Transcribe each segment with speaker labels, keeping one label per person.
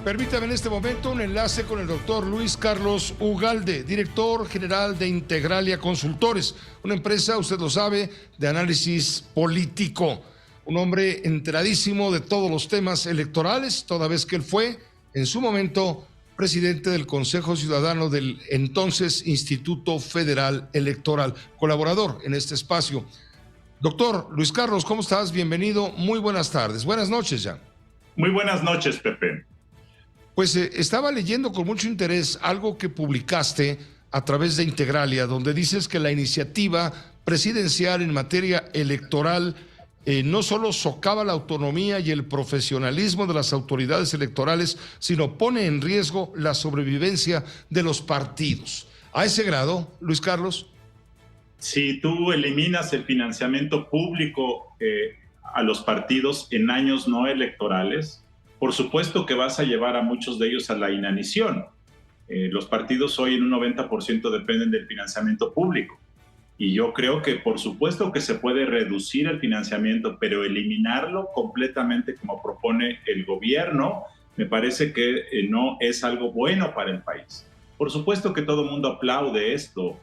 Speaker 1: Permítame en este momento un enlace con el doctor Luis Carlos Ugalde, director general de Integralia Consultores, una empresa, usted lo sabe, de análisis político. Un hombre enteradísimo de todos los temas electorales, toda vez que él fue, en su momento, presidente del Consejo Ciudadano del entonces Instituto Federal Electoral, colaborador en este espacio. Doctor Luis Carlos, ¿cómo estás? Bienvenido, muy buenas tardes, buenas noches ya.
Speaker 2: Muy buenas noches, Pepe.
Speaker 1: Pues estaba leyendo con mucho interés algo que publicaste a través de Integralia, donde dices que la iniciativa presidencial en materia electoral no solo socava la autonomía y el profesionalismo de las autoridades electorales, sino pone en riesgo la sobrevivencia de los partidos. ¿A ese grado, Luis Carlos?
Speaker 2: Si tú eliminas el financiamiento público a los partidos en años no electorales, por supuesto que vas a llevar a muchos de ellos a la inanición. Los partidos hoy en un 90% dependen del financiamiento público. Y yo creo que por supuesto que se puede reducir el financiamiento, pero eliminarlo completamente como propone el gobierno, me parece que no es algo bueno para el país. Por supuesto que todo el mundo aplaude esto,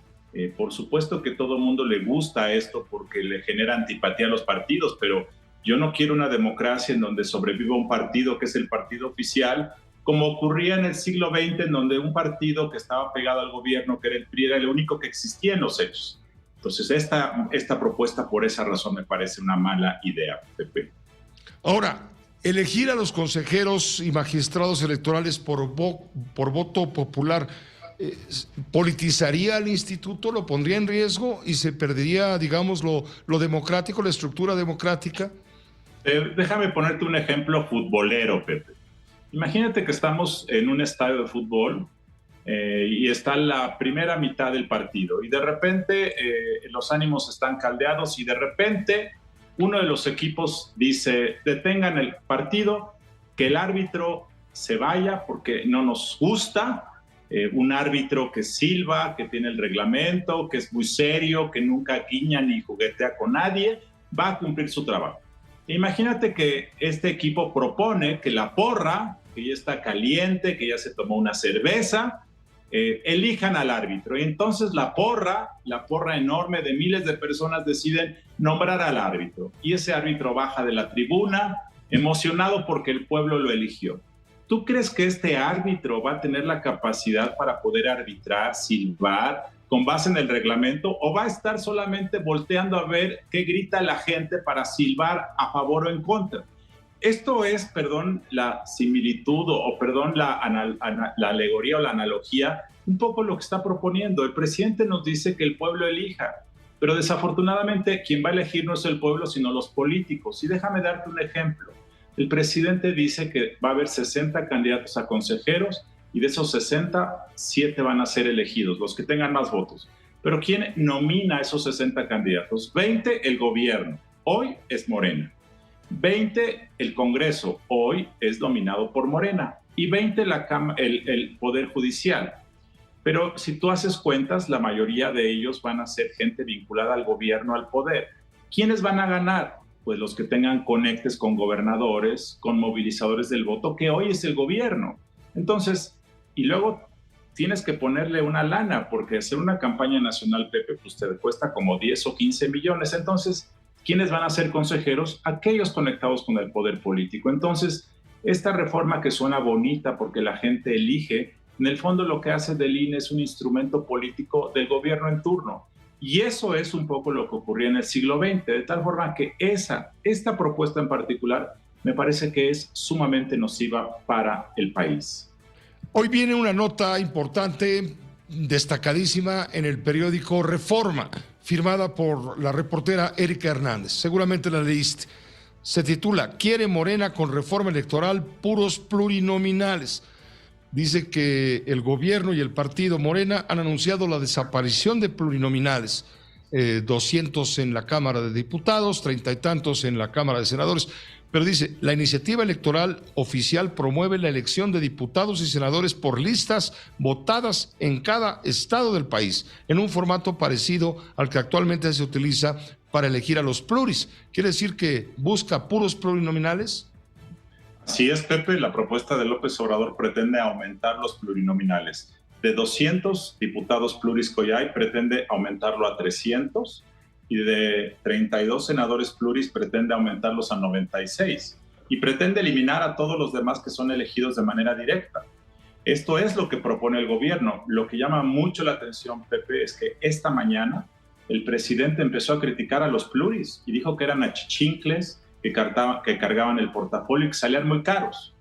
Speaker 2: por supuesto que todo el mundo le gusta esto porque le genera antipatía a los partidos, pero yo no quiero una democracia en donde sobreviva un partido que es el partido oficial, como ocurría en el siglo XX, en donde un partido que estaba pegado al gobierno, que era el PRI, era el único que existía en los hechos. Entonces, esta propuesta, por esa razón, me parece una mala idea, Pepe.
Speaker 1: Ahora, elegir a los consejeros y magistrados electorales por voto popular, ¿politizaría al instituto, lo pondría en riesgo y se perdería, digamos, lo democrático, la estructura democrática?
Speaker 2: Déjame ponerte un ejemplo futbolero, Pepe. Imagínate que estamos en un estadio de fútbol y está la primera mitad del partido y de repente los ánimos están caldeados y de repente uno de los equipos dice: detengan el partido, que el árbitro se vaya porque no nos gusta, un árbitro que silba, que tiene el reglamento, que es muy serio, que nunca guiña ni juguetea con nadie, va a cumplir su trabajo. Imagínate que este equipo propone que la porra, que ya está caliente, que ya se tomó una cerveza, elijan al árbitro. Y entonces la porra enorme de miles de personas deciden nombrar al árbitro. Y ese árbitro baja de la tribuna emocionado porque el pueblo lo eligió. ¿Tú crees que este árbitro va a tener la capacidad para poder arbitrar, silbar, con base en el reglamento, o va a estar solamente volteando a ver qué grita la gente para silbar a favor o en contra? Esto es, perdón, la similitud o perdón, la alegoría o la analogía, un poco lo que está proponiendo. El presidente nos dice que el pueblo elija, pero desafortunadamente quien va a elegir no es el pueblo, sino los políticos. Y déjame darte un ejemplo. El presidente dice que va a haber 60 candidatos a consejeros y de esos 60, 7 van a ser elegidos, los que tengan más votos. Pero ¿quién nomina a esos 60 candidatos? 20 el gobierno, hoy es Morena. 20 el Congreso, hoy es dominado por Morena. Y 20 el Poder Judicial. Pero si tú haces cuentas, la mayoría de ellos van a ser gente vinculada al gobierno, al poder. ¿Quiénes van a ganar? Pues los que tengan conectes con gobernadores, con movilizadores del voto, que hoy es el gobierno. Entonces, y luego tienes que ponerle una lana, porque hacer una campaña nacional, Pepe, pues te cuesta como 10 o 15 millones. Entonces, ¿quiénes van a ser consejeros? Aquellos conectados con el poder político. Entonces, esta reforma que suena bonita porque la gente elige, en el fondo lo que hace del INE es un instrumento político del gobierno en turno. Y eso es un poco lo que ocurría en el siglo XX, de tal forma que esta propuesta en particular me parece que es sumamente nociva para el país.
Speaker 1: Hoy viene una nota importante, destacadísima en el periódico Reforma, firmada por la reportera Erika Hernández. Seguramente la leíste. Se titula: ¿Quiere Morena con reforma electoral puros plurinominales? Dice que el gobierno y el partido Morena han anunciado la desaparición de plurinominales. 200 en la Cámara de Diputados, 30 y tantos en la Cámara de Senadores. Pero dice, la iniciativa electoral oficial promueve la elección de diputados y senadores por listas votadas en cada estado del país, en un formato parecido al que actualmente se utiliza para elegir a los pluris. ¿Quiere decir que busca puros plurinominales?
Speaker 2: Así es, Pepe, la propuesta de López Obrador pretende aumentar los plurinominales. De 200 diputados pluris que hay, pretende aumentarlo a 300, y de 32 senadores pluris pretende aumentarlos a 96, y pretende eliminar a todos los demás que son elegidos de manera directa. Esto es lo que propone el gobierno. Lo que llama mucho la atención, Pepe, es que esta mañana el presidente empezó a criticar a los pluris y dijo que eran achichincles, que cargaban el portafolio y que salían muy caros.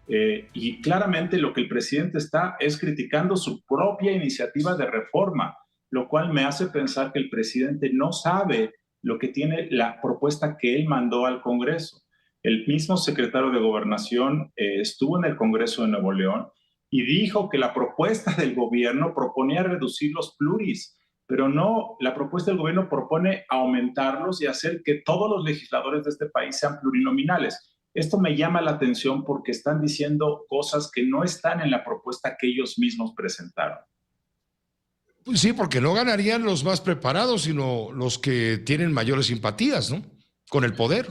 Speaker 2: Y claramente lo que el presidente está es criticando su propia iniciativa de reforma, lo cual me hace pensar que el presidente no sabe lo que tiene la propuesta que él mandó al Congreso. El mismo secretario de Gobernación estuvo en el Congreso de Nuevo León y dijo que la propuesta del gobierno proponía reducir los pluris, pero no, la propuesta del gobierno propone aumentarlos y hacer que todos los legisladores de este país sean plurinominales. Esto me llama la atención porque están diciendo cosas que no están en la propuesta que ellos mismos presentaron.
Speaker 1: Pues sí, porque no ganarían los más preparados, sino los que tienen mayores simpatías, ¿no? Con el poder.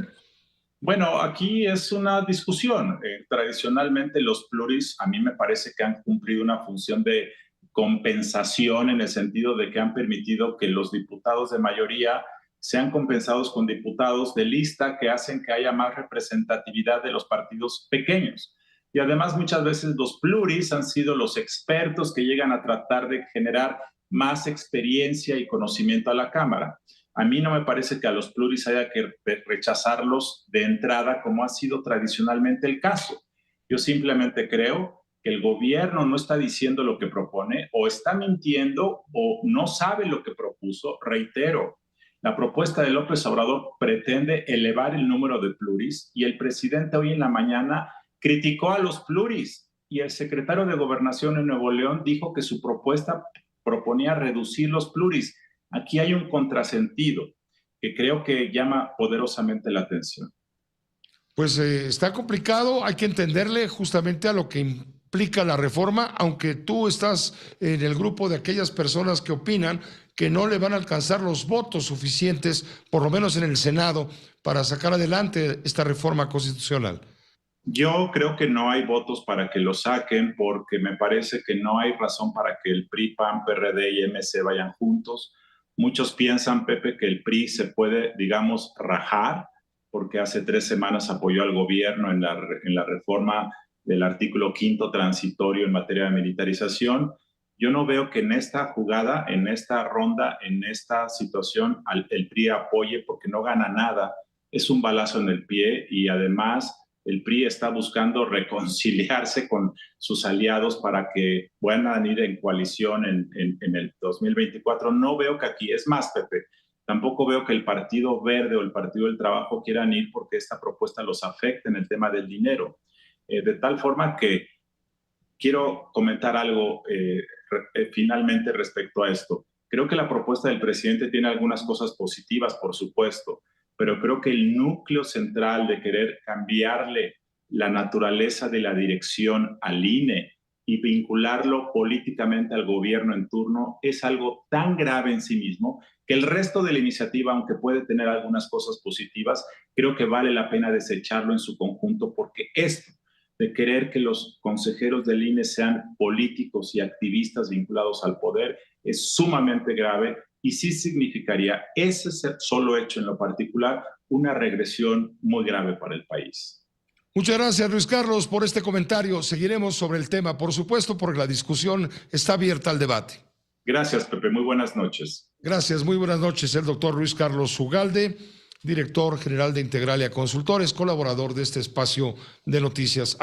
Speaker 2: Bueno, aquí es una discusión. Tradicionalmente los pluris a mí me parece que han cumplido una función de compensación en el sentido de que han permitido que los diputados de mayoría sean compensados con diputados de lista que hacen que haya más representatividad de los partidos pequeños. Y además muchas veces los pluris han sido los expertos que llegan a tratar de generar más experiencia y conocimiento a la Cámara. A mí no me parece que a los pluris haya que rechazarlos de entrada como ha sido tradicionalmente el caso. Yo simplemente creo que el gobierno no está diciendo lo que propone, o está mintiendo, o no sabe lo que propuso. Reitero, la propuesta de López Obrador pretende elevar el número de pluris y el presidente hoy en la mañana criticó a los pluris y el secretario de Gobernación en Nuevo León dijo que su propuesta proponía reducir los pluris. Aquí hay un contrasentido que creo que llama poderosamente la atención.
Speaker 1: Pues está complicado, hay que entenderle justamente a lo que implica la reforma, aunque tú estás en el grupo de aquellas personas que opinan que no le van a alcanzar los votos suficientes, por lo menos en el Senado, para sacar adelante esta reforma constitucional.
Speaker 2: Yo creo que no hay votos para que lo saquen porque me parece que no hay razón para que el PRI, PAN, PRD y MC vayan juntos. Muchos piensan, Pepe, que el PRI se puede, digamos, rajar porque hace 3 semanas apoyó al gobierno en la reforma del artículo 5º transitorio en materia de militarización. Yo no veo que en esta jugada, en esta ronda, en esta situación, el PRI apoye porque no gana nada. Es un balazo en el pie y además el PRI está buscando reconciliarse con sus aliados para que puedan ir en coalición en el 2024. No veo que aquí, es más, Pepe, tampoco veo que el Partido Verde o el Partido del Trabajo quieran ir porque esta propuesta los afecte en el tema del dinero. De tal forma que quiero comentar algo finalmente respecto a esto. Creo que la propuesta del presidente tiene algunas cosas positivas, por supuesto, pero creo que el núcleo central de querer cambiarle la naturaleza de la dirección al INE y vincularlo políticamente al gobierno en turno es algo tan grave en sí mismo que el resto de la iniciativa, aunque puede tener algunas cosas positivas, creo que vale la pena desecharlo en su conjunto porque esto de querer que los consejeros del INE sean políticos y activistas vinculados al poder es sumamente grave y sí significaría ese solo hecho en lo particular una regresión muy grave para el país.
Speaker 1: Muchas gracias, Luis Carlos, por este comentario. Seguiremos sobre el tema, por supuesto, porque la discusión está abierta al debate.
Speaker 2: Gracias, Pepe. Muy buenas noches.
Speaker 1: Gracias, muy buenas noches. El doctor Luis Carlos Ugalde, director general de Integralia Consultores, colaborador de este espacio de noticias.